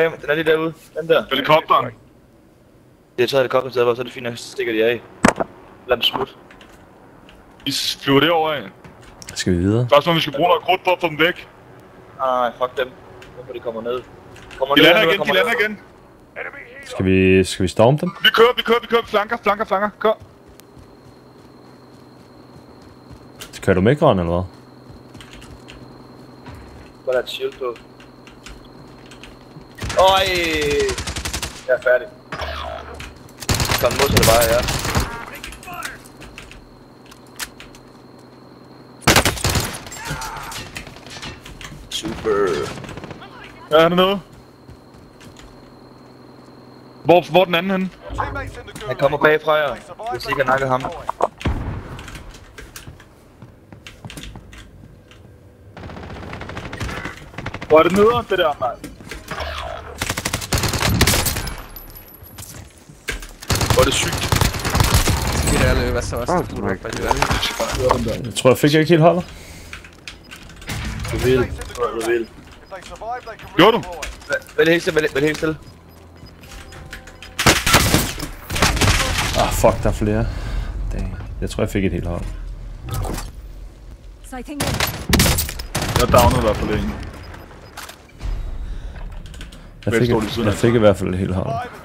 bag mig. Den er lige derude. Den der. Helikopteren. Det er taget helikopteren stedet, så er det fint, at stikker de af. Lad dem smut. Vi flyver det over af. Skal vi videre? Først må vi skal bruge noget krudt for at få dem væk. Nej, fuck dem. Hvorfor de kommer ned? De lander igen, Skal vi storme dem? Vi kører. Flanker. Kom. Kører du med, Grøn, eller hvad? Hvor er der et shield på? Øj! Jeg er færdig. Kom mod, så det bare, ja. Super. Ja, er der noget? Hvor er den anden henne? Han kommer bagfra jer. Hvis I ikke har nakket ham. Hvor er det nederen, det der, mand? Hvor er det sygt. Jeg tror, jeg fik ikke helt holdet. Du vil. Gjorde du? Vælg helt stille. Fuck, der er flere. Dang. Jeg tror, jeg fik et helt hold. Jeg downede i hvert fald en. Jeg fik i hvert fald et helt hold.